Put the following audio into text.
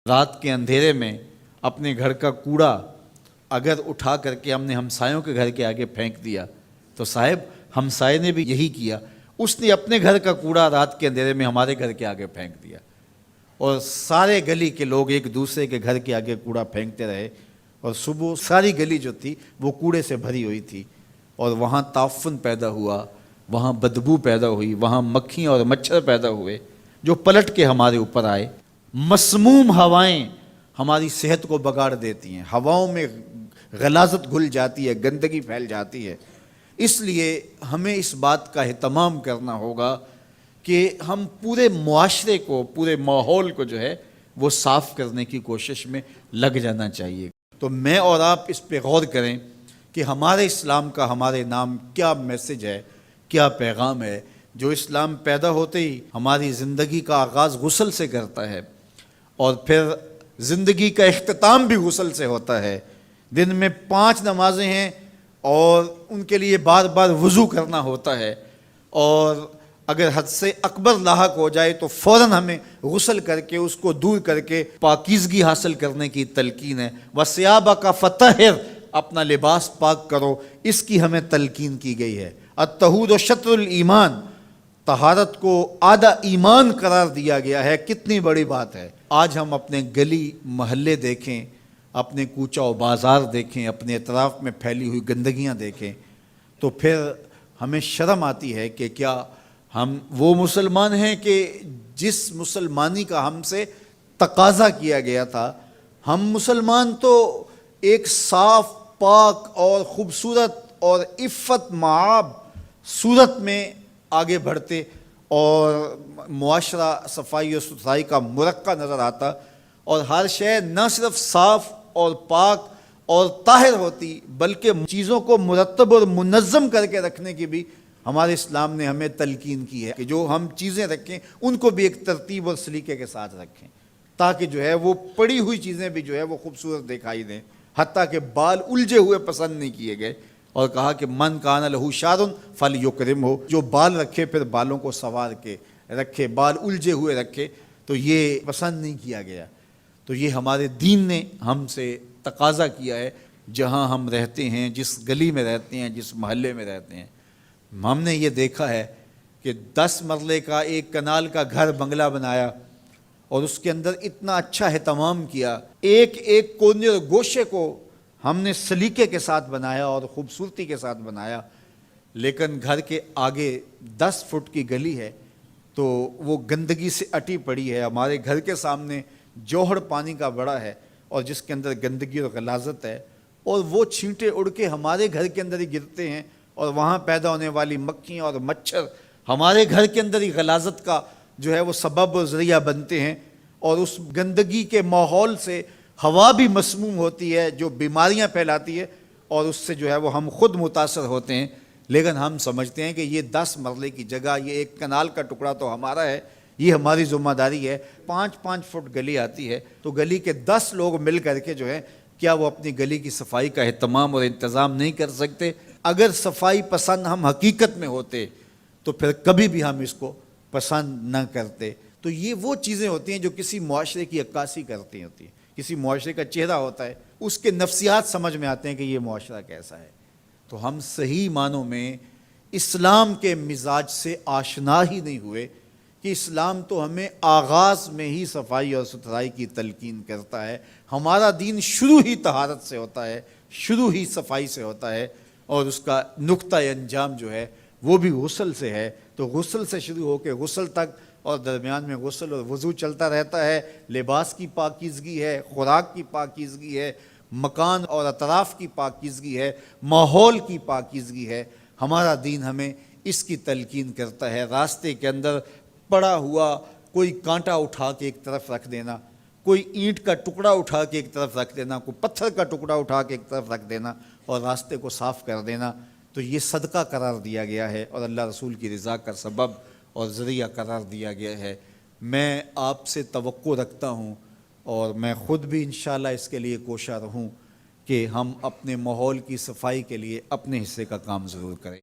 رات کے اندھیرے میں اپنے گھر کا کوڑا اگر اٹھا کر کے ہم نے ہمسایوں کے گھر کے آگے پھینک دیا تو صاحب ہمسائے نے بھی یہی کیا، اس نے اپنے گھر کا کوڑا رات کے اندھیرے میں ہمارے گھر کے آگے پھینک دیا، اور سارے گلی کے لوگ ایک دوسرے کے گھر کے آگے کوڑا پھینکتے رہے، اور صبح ساری گلی جو تھی وہ کوڑے سے بھری ہوئی تھی، اور وہاں تعفن پیدا ہوا، وہاں بدبو پیدا ہوئی، وہاں مکھیاں اور مچھر پیدا ہوئے جو پلٹ کے ہمارے اوپر آئے۔ مسموم ہوائیں ہماری صحت کو بگاڑ دیتی ہیں، ہواؤں میں غلاظت گھل جاتی ہے، گندگی پھیل جاتی ہے۔ اس لیے ہمیں اس بات کا اہتمام کرنا ہوگا کہ ہم پورے معاشرے کو، پورے ماحول کو جو ہے وہ صاف کرنے کی کوشش میں لگ جانا چاہیے۔ تو میں اور آپ اس پہ غور کریں کہ ہمارے اسلام کا ہمارے نام کیا میسج ہے، کیا پیغام ہے۔ جو اسلام پیدا ہوتے ہی ہماری زندگی کا آغاز غسل سے کرتا ہے، اور پھر زندگی کا اختتام بھی غسل سے ہوتا ہے۔ دن میں 5 نمازیں ہیں اور ان کے لیے بار بار وضو کرنا ہوتا ہے، اور اگر حد سے اکبر لاحق ہو جائے تو فوراً ہمیں غسل کر کے اس کو دور کر کے پاکیزگی حاصل کرنے کی تلقین ہے۔ وَثِيَابَكَ فَطَهِّرْ، اپنا لباس پاک کرو، اس کی ہمیں تلقین کی گئی ہے۔ الطہور شطر الایمان، طہارت کو آدھا ایمان قرار دیا گیا ہے۔ کتنی بڑی بات ہے۔ آج ہم اپنے گلی محلے دیکھیں، اپنے کوچہ و بازار دیکھیں، اپنے اطراف میں پھیلی ہوئی گندگیاں دیکھیں تو پھر ہمیں شرم آتی ہے کہ کیا ہم وہ مسلمان ہیں کہ جس مسلمانی کا ہم سے تقاضا کیا گیا تھا۔ ہم مسلمان تو ایک صاف، پاک اور خوبصورت اور عفت معاب صورت میں آگے بڑھتے، اور معاشرہ صفائی و ستھرائی کا مرقع نظر آتا، اور ہر شے نہ صرف صاف اور پاک اور طاہر ہوتی بلکہ چیزوں کو مرتب اور منظم کر کے رکھنے کی بھی ہمارے اسلام نے ہمیں تلقین کی ہے کہ جو ہم چیزیں رکھیں ان کو بھی ایک ترتیب اور سلیقے کے ساتھ رکھیں، تاکہ جو ہے وہ پڑی ہوئی چیزیں بھی جو ہے وہ خوبصورت دکھائی دیں۔ حتیٰ کہ بال الجھے ہوئے پسند نہیں کیے گئے، اور کہا کہ من کان لہ شعر فلیکرمہ، جو بال رکھے پھر بالوں کو سنوار کے رکھے، بال الجھے ہوئے رکھے، تو یہ پسند نہیں کیا گیا۔ تو یہ ہمارے دین نے ہم سے تقاضا کیا ہے، جہاں ہم رہتے ہیں، جس گلی میں رہتے ہیں، جس محلے میں رہتے ہیں۔ ہم نے یہ دیکھا ہے کہ 10 مرلے کا ایک کنال کا گھر بنگلہ بنایا، اور اس کے اندر اتنا اچھا اہتمام کیا، ایک ایک کونے اور گوشے کو ہم نے سلیقے کے ساتھ بنایا اور خوبصورتی کے ساتھ بنایا، لیکن گھر کے آگے 10 فٹ کی گلی ہے تو وہ گندگی سے اٹی پڑی ہے۔ ہمارے گھر کے سامنے جوہڑ پانی کا بڑا ہے، اور جس کے اندر گندگی اور غلاظت ہے، اور وہ چھینٹے اڑ کے ہمارے گھر کے اندر ہی گرتے ہیں، اور وہاں پیدا ہونے والی مکھیاں اور مچھر ہمارے گھر کے اندر ہی غلاظت کا جو ہے وہ سبب و ذریعہ بنتے ہیں، اور اس گندگی کے ماحول سے ہوا بھی مسموم ہوتی ہے جو بیماریاں پھیلاتی ہے، اور اس سے جو ہے وہ ہم خود متاثر ہوتے ہیں۔ لیکن ہم سمجھتے ہیں کہ یہ 10 مرلے کی جگہ، یہ ایک کنال کا ٹکڑا تو ہمارا ہے، یہ ہماری ذمہ داری ہے۔ 5-5 فٹ گلی آتی ہے تو گلی کے 10 لوگ مل کر کے جو ہے کیا وہ اپنی گلی کی صفائی کا اہتمام اور انتظام نہیں کر سکتے؟ اگر صفائی پسند ہم حقیقت میں ہوتے تو پھر کبھی بھی ہم اس کو پسند نہ کرتے۔ تو یہ وہ چیزیں ہوتی ہیں جو کسی معاشرے کی عکاسی کرتی ہوتی ہیں، کسی معاشرے کا چہرہ ہوتا ہے، اس کے نفسیات سمجھ میں آتے ہیں کہ یہ معاشرہ کیسا ہے۔ تو ہم صحیح معنوں میں اسلام کے مزاج سے آشنا ہی نہیں ہوئے کہ اسلام تو ہمیں آغاز میں ہی صفائی اور ستھرائی کی تلقین کرتا ہے۔ ہمارا دین شروع ہی طہارت سے ہوتا ہے، شروع ہی صفائی سے ہوتا ہے، اور اس کا نقطہ انجام جو ہے وہ بھی غسل سے ہے۔ تو غسل سے شروع ہو کے غسل تک، اور درمیان میں غسل اور وضو چلتا رہتا ہے۔ لباس کی پاکیزگی ہے، خوراک کی پاکیزگی ہے، مکان اور اطراف کی پاکیزگی ہے، ماحول کی پاکیزگی ہے۔ ہمارا دین ہمیں اس کی تلقین کرتا ہے۔ راستے کے اندر پڑا ہوا کوئی کانٹا اٹھا کے ایک طرف رکھ دینا، کوئی اینٹ کا ٹکڑا اٹھا کے ایک طرف رکھ دینا، کوئی پتھر کا ٹکڑا اٹھا کے ایک طرف رکھ دینا اور راستے کو صاف کر دینا، تو یہ صدقہ قرار دیا گیا ہے اور اللہ رسول کی رضا کا سبب اور ذریعہ قرار دیا گیا ہے۔ میں آپ سے توقع رکھتا ہوں، اور میں خود بھی انشاءاللہ اس کے لیے کوشاں رہوں کہ ہم اپنے ماحول کی صفائی کے لیے اپنے حصے کا کام ضرور کریں۔